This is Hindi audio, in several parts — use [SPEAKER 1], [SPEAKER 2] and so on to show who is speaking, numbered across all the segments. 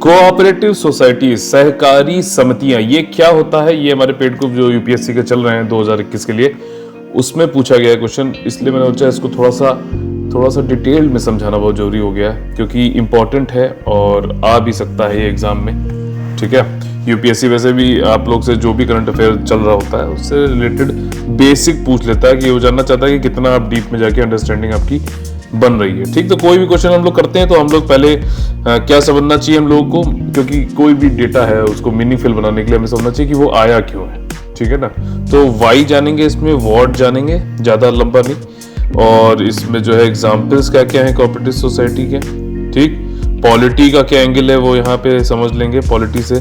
[SPEAKER 1] कोऑपरेटिव सोसाइटी, सहकारी समितियां, ये क्या होता है? ये हमारे पेड ग्रुप जो यूपीएससी के चल रहे हैं 2021 के लिए, उसमें पूछा गया क्वेश्चन, इसलिए मैंने सोचा इसको थोड़ा सा डिटेल में समझाना बहुत जरूरी हो गया क्योंकि इंपॉर्टेंट है और आ भी सकता है ये एग्जाम में। ठीक है, यूपीएससी वैसे भी आप लोग से जो भी करंट अफेयर चल रहा होता है उससे रिलेटेड बेसिक पूछ लेता है कि वो जानना चाहता है कि कितना आप डीप में जाके अंडरस्टैंडिंग आपकी बन रही है। ठीक, तो कोई भी क्वेश्चन हम लोग करते हैं तो हम लोग पहले क्या समझना चाहिए हम लोगों को, क्योंकि कोई भी डेटा है उसको मीनिंगफुल बनाने के लिए हमें समझना चाहिए कि वो आया क्यों है। ठीक है ना, तो वाई जानेंगे, इसमें वॉट जानेंगे, ज्यादा लंबा नहीं, और इसमें जो है एग्जाम्पल्स क्या क्या है कोऑपरेटिव सोसाइटी के। ठीक, पॉलिटी का क्या एंगल है वो यहाँ पे समझ लेंगे, पॉलिटी से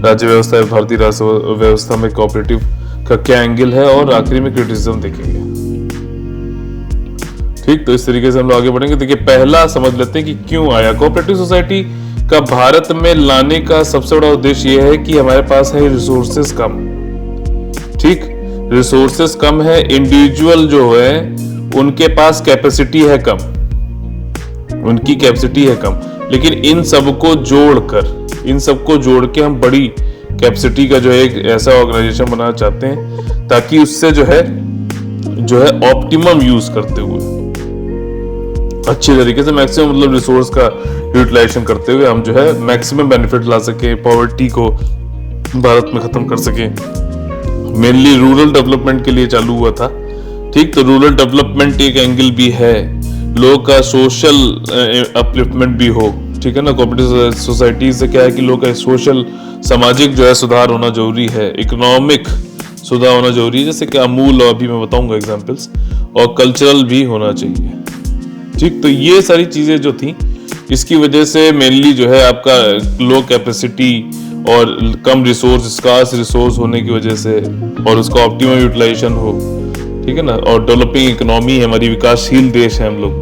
[SPEAKER 1] राज्य व्यवस्था, भारतीय राज्य व्यवस्था में कोऑपरेटिव का क्या एंगल है, और आखिरी में क्रिटिसिज्म देखेंगे। ठीक, तो इस तरीके से हम लोग आगे बढ़ेंगे। देखिए, पहला समझ लेते हैं कि क्यों आया। कोऑपरेटिव सोसाइटी का भारत में लाने का सबसे बड़ा उद्देश्य यह है कि हमारे पास है रिसोर्सेस कम। ठीक, रिसोर्सेस कम है, इंडिविजुअल जो है उनके पास कैपेसिटी है कम, उनकी कैपेसिटी है कम, लेकिन इन सबको जोड़ के हम बड़ी कैपेसिटी का जो है एक ऐसा ऑर्गेनाइजेशन बनाना चाहते हैं ताकि उससे जो है ऑप्टिमम यूज करते हुए अच्छी तरीके से मैक्सिमम मतलब रिसोर्स का यूटिलाइजेशन करते हुए हम जो है मैक्सिमम बेनिफिट ला सके, पॉवर्टी को भारत में खत्म कर सके। मेनली रूरल डेवलपमेंट के लिए चालू हुआ था। ठीक, तो रूरल डेवलपमेंट एक एंगल भी है, लोगों का सोशल अपलिफ्टमेंट भी हो। ठीक है ना, कोऑपरेटिव सोसाइटी से क्या है कि लोगों का सोशल, सामाजिक जो है सुधार होना जरूरी है, इकोनॉमिक सुधार होना जरूरी है, जैसे कि अमूल, और अभी मैं बताऊंगा एग्जांपल्स, और कल्चरल भी होना चाहिए। ठीक, तो ये सारी चीजें जो थी, इसकी वजह से मेनली जो है आपका लो कैपेसिटी और कम रिसोर्स, स्कार्स रिसोर्स होने की वजह से, और उसका ऑप्टिमम यूटिलाइजेशन हो। ठीक है ना, और डेवलपिंग इकोनॉमी है, हमारी विकासशील देश है हम लोग,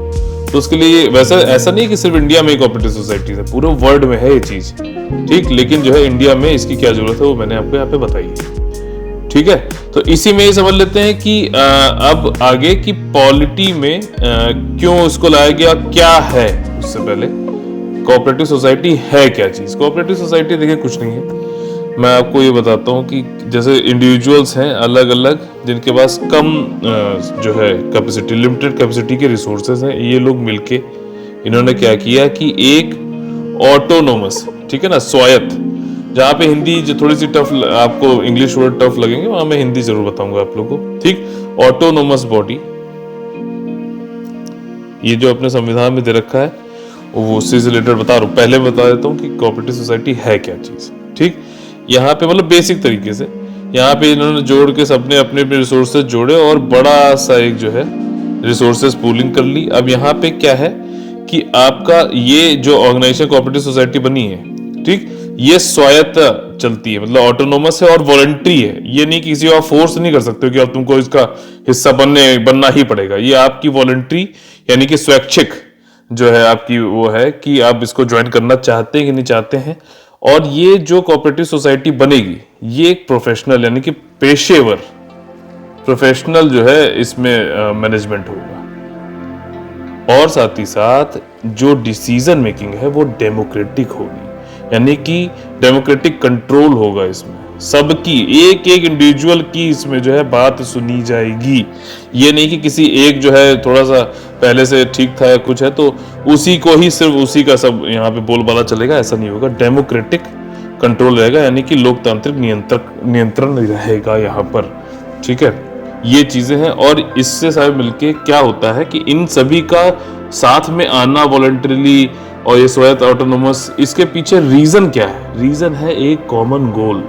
[SPEAKER 1] तो उसके लिए वैसा ऐसा नहीं कि सिर्फ इंडिया में कोऑपरेटिव सोसाइटी है, पूरे वर्ल्ड में है ये चीज। ठीक, लेकिन जो है इंडिया में इसकी क्या जरूरत है वो मैंने आपको यहाँ पे बताई है। ठीक है, तो इसी में ये समझ लेते हैं कि अब आगे की पॉलिटी में क्यों इसको लाया गया, क्या है। उससे पहले कोऑपरेटिव सोसाइटी है क्या चीज। कोऑपरेटिव सोसाइटी देखिए कुछ नहीं है, मैं आपको ये बताता हूँ कि जैसे इंडिविजुअल्स हैं अलग अलग, जिनके पास कम जो है कैपेसिटी, लिमिटेड कैपेसिटी के रिसोर्सेज हैं, ये लोग मिलके इन्होंने क्या किया कि एक ऑटोनोमस, ठीक है ना, स्वायत्त, जहाँ पे हिंदी जो थोड़ी सी टफ, आपको इंग्लिश वर्ड टफ लगेंगे, वहां मैं हिंदी जरूर बताऊंगा आप लोगों को। ठीक, ऑटोनोमस बॉडी, ये जो अपने संविधान में दे रखा है वो उससे रिलेटेड बता रहा हूँ। पहले बता देता हूँ कि कोऑपरेटिव सोसाइटी है क्या चीज। ठीक, यहाँ पे मतलब बेसिक तरीके से यहाँ पे इन्होंने जोड़ के सबने अपने अपने रिसोर्सेज जोड़े और बड़ा सा एक जो है रिसोर्सेज पूलिंग कर ली। अब यहाँ पे क्या है कि आपका ये जो ऑर्गेनाइजेशन कोऑपरेटिव सोसाइटी बनी है, ठीक, ये स्वायत्त चलती है, मतलब ऑटोनोमस है और वॉलंटरी है। ये नहीं किसी और फोर्स नहीं कर सकते कि अब तुमको इसका हिस्सा बनना ही पड़ेगा। ये आपकी वॉलंटरी यानी कि स्वैच्छिक जो है आपकी वो है कि आप इसको ज्वाइन करना चाहते हैं कि नहीं चाहते हैं। और ये जो कोऑपरेटिव सोसाइटी बनेगी ये एक प्रोफेशनल यानी कि पेशेवर प्रोफेशनल जो है इसमें मैनेजमेंट होगा, और साथ ही साथ जो डिसीजन मेकिंग है वो डेमोक्रेटिक होगी, यानी कि डेमोक्रेटिक कंट्रोल होगा इसमें, सबकी एक एक इंडिविजुअल की इसमें जो है बात सुनी जाएगी। ये नहीं कि किसी एक जो है थोड़ा सा पहले से ठीक था या कुछ है तो उसी को ही सिर्फ उसी का सब यहाँ पे बोलबाला चलेगा, ऐसा नहीं होगा। डेमोक्रेटिक कंट्रोल रहेगा यानी कि लोकतांत्रिक नियंत्रण रहेगा यहाँ पर। ठीक है, ये चीजें हैं। और इससे सारे मिलके क्या होता है कि इन सभी का साथ में आना वॉलंटरीली और ये स्वायत्त ऑटोनोमस, इसके पीछे रीजन क्या है? रीजन है एक कॉमन गोल।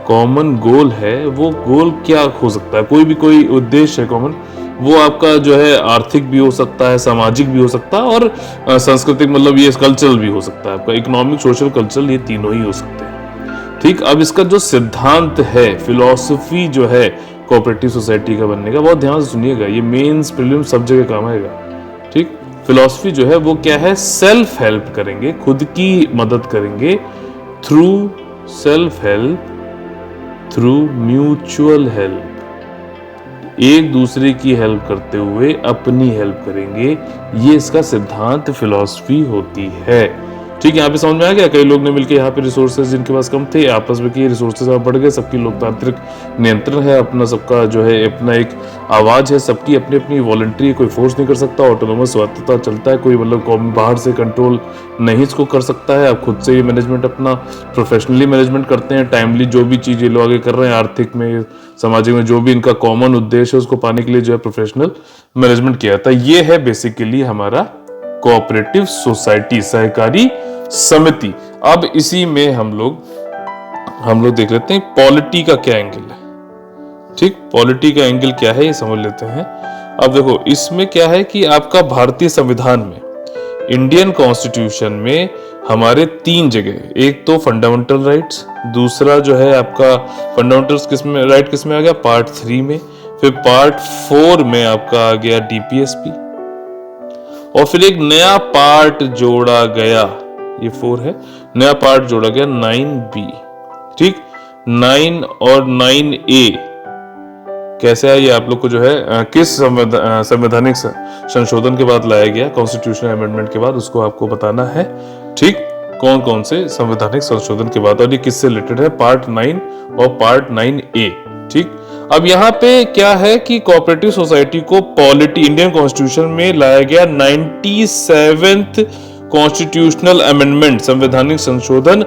[SPEAKER 1] कॉमन गोल है, वो गोल क्या हो सकता है? कोई उद्देश्य है कॉमन, वो आपका जो है आर्थिक भी हो सकता है, सामाजिक भी हो सकता है, और सांस्कृतिक मतलब ये कल्चरल भी हो सकता है। आपका इकोनॉमिक, सोशल, कल्चरल, ये तीनों ही हो सकते हैं। ठीक, अब इसका जो सिद्धांत है, फिलॉसफी जो है कोऑपरेटिव सोसाइटी का बनने का, बहुत ध्यान से सुनिएगा, ये मेंस प्रीलिम्स सब जगह काम आएगा। ठीक, फिलॉसफी जो है वो क्या है? सेल्फ हेल्प करेंगे, खुद की मदद करेंगे, through self help, through mutual help, एक दूसरे की हेल्प करते हुए अपनी हेल्प करेंगे। ये इसका सिद्धांत फिलॉसफी होती है। ठीक है, यहाँ पे समझ में आ गया। कई लोग ने मिलकर यहाँ पे रिसोर्सेज जिनके पास कम थे आपस में किए, रिसोर्सेज बढ़ गए, सबकी लोकतांत्रिक नियंत्रण है, अपना सबका जो है अपना एक आवाज है, सबकी अपनी अपनी वॉलंटरी, कोई फोर्स नहीं कर सकता, ऑटोनोमस स्वायत्तता चलता है, कोई मतलब बाहर से कंट्रोल नहीं इसको कर सकता है। आप खुद से ये मैनेजमेंट अपना प्रोफेशनली मैनेजमेंट करते हैं, टाइमली जो भी चीज ये लोग आगे कर रहे हैं आर्थिक में सामाजिक में जो भी इनका कॉमन उद्देश्य है उसको पाने के लिए जो है प्रोफेशनल मैनेजमेंट किया जाता है। ये है बेसिकली हमारा कोऑपरेटिव सोसाइटी, सहकारी समिति। अब इसी में हम लोग देख लेते हैं पॉलिटी का क्या एंगल है। ठीक, पॉलिटी का एंगल क्या है ये समझ लेते हैं। अब देखो इसमें क्या है कि आपका भारतीय संविधान में, इंडियन कॉन्स्टिट्यूशन में हमारे 3 जगह, एक तो फंडामेंटल राइट्स, दूसरा जो है आपका फंडामेंटल किसमें आ गया, पार्ट 3 में, फिर पार्ट 4 में आपका आ गया डीपीएसपी, और फिर एक नया पार्ट जोड़ा गया, ये 4 है, नया पार्ट जोड़ा गया 9B। ठीक, 9 और 9A कैसे है ये आप लोग को जो है किस संवैधानिक संशोधन के बाद लाया गया, कॉन्स्टिट्यूशनल अमेंडमेंट के बाद, उसको आपको बताना है। ठीक, कौन कौन से संवैधानिक संशोधन के बाद, और ये किससे रिलेटेड है, पार्ट 9 और पार्ट 9A। ठीक, अब यहाँ पे क्या है कि कोऑपरेटिव सोसाइटी को पॉलिटी इंडियन कॉन्स्टिट्यूशन में लाया गया 97th कॉन्स्टिट्यूशनल अमेंडमेंट, संवैधानिक संशोधन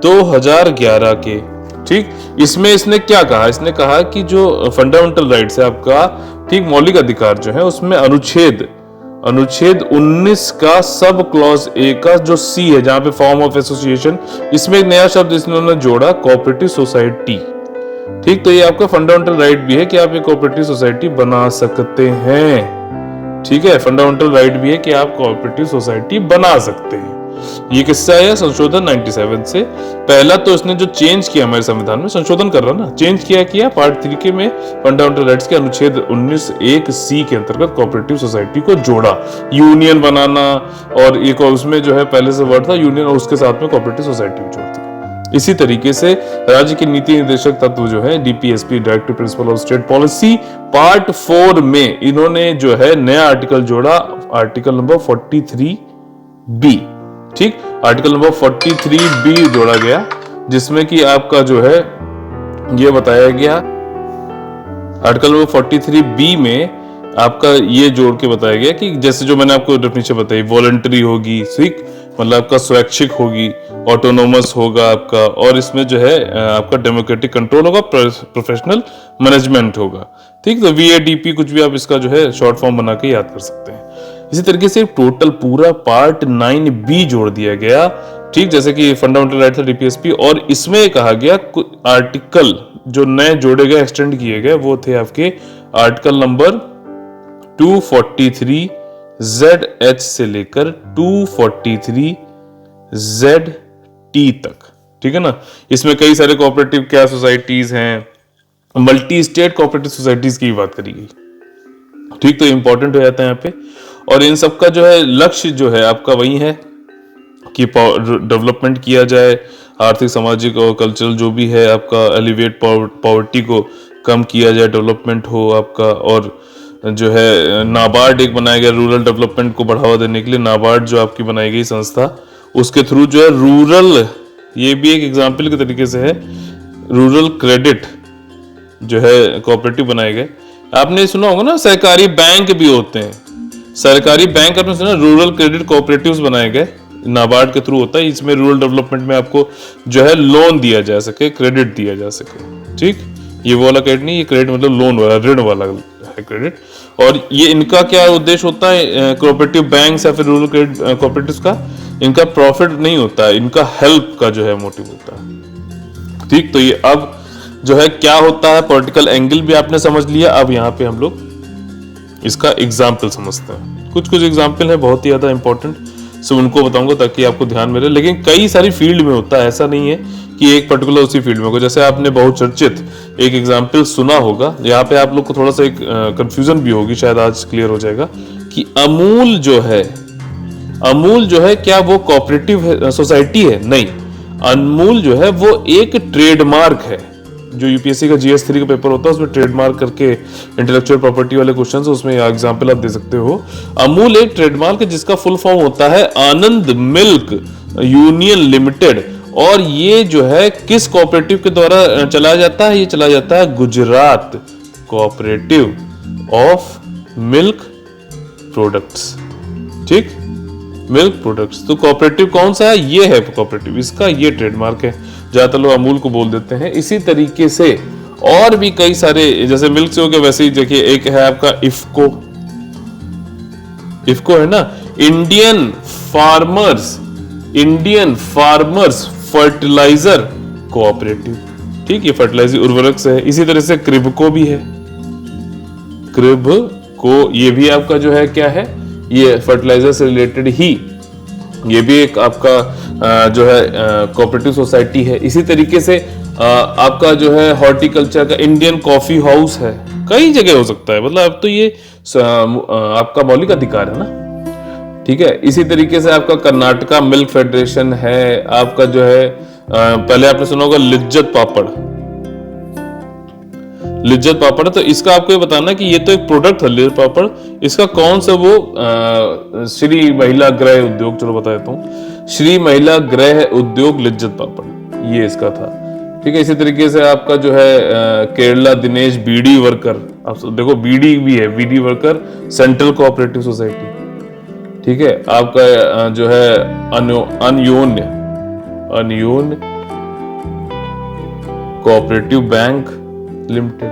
[SPEAKER 1] 2011 के। ठीक, इसमें इसने क्या कहा, इसने कहा कि जो फंडामेंटल राइट्स है आपका, ठीक, मौलिक अधिकार जो है, उसमें अनुच्छेद 19 का सब क्लॉज ए का जो सी है, जहां पे फॉर्म ऑफ एसोसिएशन, इसमें एक नया शब्द इन्होंने जोड़ा, कोऑपरेटिव सोसाइटी। ठीक, तो ये आपका फंडामेंटल राइट भी है कि आप एक कोऑपरेटिव सोसाइटी बना सकते हैं। ठीक है, फंडामेंटल राइट भी है कि आप कोऑपरेटिव सोसाइटी बना सकते हैं। ये किससे आया, संशोधन 97 से। पहला तो इसने जो चेंज किया हमारे संविधान में, संशोधन कर रहा ना, चेंज किया पार्ट 3 के में फंडामेंटल राइट्स के अनुच्छेद 19(1)(c) के अंतर्गत कोऑपरेटिव सोसाइटी को जोड़ा, यूनियन बनाना, और एक उसमें जो है पहले से वर्ड था यूनियन, और उसके साथ में कोऑपरेटिव सोसाइटी को जोड़ दिया। इसी तरीके से राज्य के नीति निर्देशक तत्व जो है DPSP, directive principle of state policy, part 4 में इन्होंने जो है नया आर्टिकल जोड़ा, आर्टिकल नंबर 43B। ठीक, आर्टिकल नंबर 43B जोड़ा गया, जिसमें कि आपका जो है ये बताया गया, आर्टिकल नंबर 43B में आपका ये जोड़ के बताया गया कि जैसे जो मैंने आपको डेफिनेशन बताई, वॉलंटरी होगी, ठीक, मतलब आपका स्वैच्छिक होगी, ऑटोनोमस होगा आपका, और इसमें जो है आपका डेमोक्रेटिक कंट्रोल होगा, प्रोफेशनल मैनेजमेंट होगा। ठीक, तो VADP कुछ भी आप इसका जो है शॉर्ट फॉर्म बना के याद कर सकते हैं। इसी तरीके से टोटल पूरा पार्ट 9B जोड़ दिया गया। ठीक, जैसे कि फंडामेंटल राइट था डीपीएसपी, और इसमें कहा गया आर्टिकल जो नए जोड़े गए, एक्सटेंड किए गए, वो थे आपके आर्टिकल नंबर 243ZH से लेकर 243ZT तक। ठीक है ना, इसमें कई सारे कोऑपरेटिव क्या सोसाइटीज हैं, मल्टी स्टेट कोऑपरेटिव सोसाइटीज की बात करी गई। ठीक, तो इंपॉर्टेंट हो जाता है यहाँ पे, और इन सब का जो है लक्ष्य जो है आपका वही है कि डेवलपमेंट किया जाए, आर्थिक, सामाजिक और कल्चरल जो भी है आपका, एलिवेट पॉवर्टी को कम किया जाए, डेवलपमेंट हो आपका। और जो है नाबार्ड एक बनाया गया रूरल डेवलपमेंट को बढ़ावा देने के लिए, नाबार्ड जो आपकी बनाई गई संस्था, उसके थ्रू जो है रूरल, ये भी एक एग्जाम्पल के तरीके से है, रूरल क्रेडिट जो है कोऑपरेटिव बनाए गए। आपने सुना होगा ना, सहकारी बैंक भी होते हैं, सरकारी बैंक आपने सुना, रूरल क्रेडिट कोऑपरेटिव्स बनाए गए, नाबार्ड के थ्रू होता है। इसमें रूरल डेवलपमेंट में आपको जो है लोन दिया जा सके, क्रेडिट दिया जा सके। ठीक, ये वो वाला क्रेडिट नहीं, ये क्रेडिट मतलब लोन वाला, ऋण वाला है क्रेडिट। और ये इनका क्या उद्देश्य होता है, कोऑपरेटिव बैंक्स या फिर रूरल क्रेडिट कोऑपरेटिव्स का, इनका प्रॉफिट नहीं होता है, इनका हेल्प का जो है मोटिव होता है। ठीक, तो ये अब जो है क्या होता है, पॉलिटिकल एंगल भी आपने समझ लिया। अब यहाँ पे हम लोग इसका एग्जाम्पल समझते हैं। कुछ एग्जाम्पल है बहुत ही ज्यादा इंपॉर्टेंट, सो उनको बताऊंगा ताकि आपको ध्यान में रहे। लेकिन कई सारी फील्ड में होता है, ऐसा नहीं है कि एक पर्टिकुलर उसी फील्ड में हो। जैसे आपने बहुत चर्चित एक एग्जाम्पल सुना होगा, यहाँ पे आप लोग को थोड़ा सा एक कंफ्यूजन भी होगी, शायद आज क्लियर हो जाएगा कि अमूल जो है क्या वो कोऑपरेटिव सोसाइटी है? नहीं, अमूल जो है वो एक ट्रेडमार्क है। जो यूपीएससी का GS3 का पेपर होता है उसमें ट्रेडमार्क करके इंटेलेक्चुअल प्रॉपर्टी वाले क्वेश्चन है, उसमें एग्जांपल आप दे सकते हो। अमूल एक ट्रेडमार्क है जिसका फुल फॉर्म होता है आनंद मिल्क यूनियन लिमिटेड। और ये जो है किस कोऑपरेटिव के द्वारा चलाया जाता है? ये चलाया जाता है Gujarat cooperative of milk products. ठीक, मिल्क प्रोडक्ट्स। तो कोऑपरेटिव कौन सा है? ये है कोऑपरेटिव, इसका ये ट्रेडमार्क है। ज्यादातर लोग अमूल को बोल देते हैं। इसी तरीके से और भी कई सारे, जैसे मिल्क से हो गया, वैसे ही देखिए एक है आपका इफ्को। इफ्को है ना, इंडियन फार्मर्स फर्टिलाइजर कोऑपरेटिव। ठीक, ये फर्टिलाइजर उर्वरक से है। इसी तरह से क्रिबको भी है। क्रिबको ये भी आपका जो है क्या है, ये फर्टिलाइजर से रिलेटेड ही, ये भी एक आपका जो है कोऑपरेटिव सोसाइटी है। इसी तरीके से आपका जो है हॉर्टिकल्चर का इंडियन कॉफी हाउस है। कई जगह हो सकता है, मतलब अब तो ये आपका मौलिक अधिकार है ना। ठीक है, इसी तरीके से आपका कर्नाटका मिल्क फेडरेशन है। आपका जो है पहले आपने सुना होगा लिज्जत पापड़। लिज्जत पापड़, तो इसका आपको ये बताना कि ये तो एक प्रोडक्ट था लिज्जत पापड़, इसका कौन सा वो श्री महिला गृह उद्योग, चलो बता देता हूँ, श्री महिला गृह उद्योग लिज्जत पापड़, ये इसका था। ठीक है, इसी तरीके से आपका जो है केरला दिनेश बीडी वर्कर, आप देखो बीडी भी है, bidi worker central cooperative society. ठीक है, आपका जो है अन्योन्य कोऑपरेटिव बैंक लिमिटेड।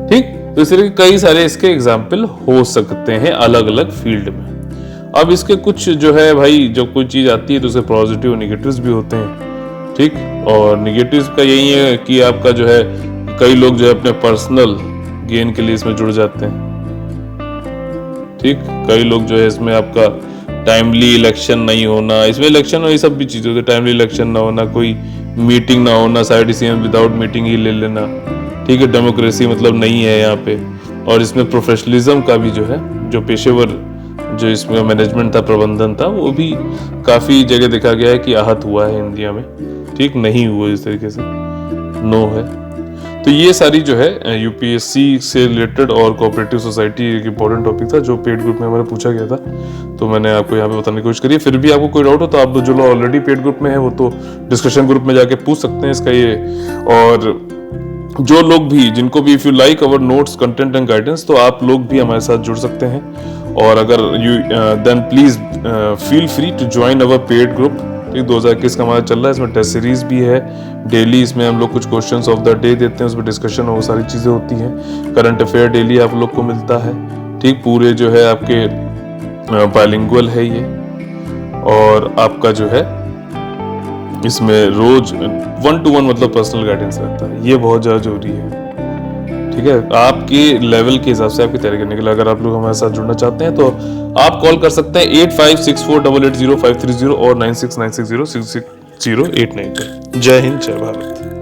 [SPEAKER 1] ठीक, तो इस तरह के कई सारे इसके एग्जाम्पल हो सकते हैं अलग अलग फील्ड में। अब इसके कुछ जो है भाई, जब कोई चीज आती है तो उसके पॉजिटिव और निगेटिव्स भी होते हैं। ठीक, और निगेटिव्स का यही है कि आपका जो है कई लोग जो है अपने पर्सनल गेन के लिए इसमें जुड़ जाते हैं। ठीक, कई लोग जो है इसमें आपका टाइमली इलेक्शन नहीं होना, इसमें इलेक्शन और ये सब भी चीजें, टाइमली इलेक्शन ना होना, कोई मीटिंग ना होना, साइड डिसीजन विदाउट मीटिंग ही ले लेना। ठीक है, डेमोक्रेसी मतलब नहीं है यहाँ पे। और इसमें प्रोफेशनलिज्म का भी जो है, जो पेशेवर जो इसमें मैनेजमेंट था, प्रबंधन था, वो भी काफी जगह देखा गया है कि आहत हुआ है इंडिया में। ठीक, नहीं हुआ इस तरीके से, नो है। तो ये सारी जो है यूपीएससी से रिलेटेड और कोऑपरेटिव सोसाइटी एक इंपॉर्टेंट टॉपिक था जो पेड ग्रुप में हमारा पूछा गया था, तो मैंने आपको यहाँ पे बताने की कोशिश करी है। फिर भी आपको कोई डाउट हो तो आप जो लोग ऑलरेडी पेड ग्रुप में है वो तो डिस्कशन ग्रुप में जाके पूछ सकते हैं इसका ये। और जो लोग भी, जिनको भी if you like our notes content and guidance, तो आप लोग भी हमारे साथ जुड़ सकते हैं। और अगर you then please feel free to join our paid group. 2021 का हमारा चल रहा है, इसमें टेस्ट सीरीज भी है डेली। इसमें हम लोग कुछ क्वेश्चंस ऑफ द डे देते हैं, उसमें डिस्कशन और सारी चीजें होती हैं। करंट अफेयर डेली आप लोग को मिलता है। ठीक, पूरे जो है आपके बाइलिंगुअल है ये। और आपका जो है इसमें रोज 1-to-1 मतलब पर्सनल गाइडेंस रहता है, ये बहुत ज्यादा जरूरी है। ठीक है, आपके लेवल के हिसाब से आपकी तैयारी करने के लिए अगर आप लोग हमारे साथ जुड़ना चाहते हैं तो आप कॉल कर सकते हैं 8564880530 और 9696066089 पर। जय हिंद, जय भारत।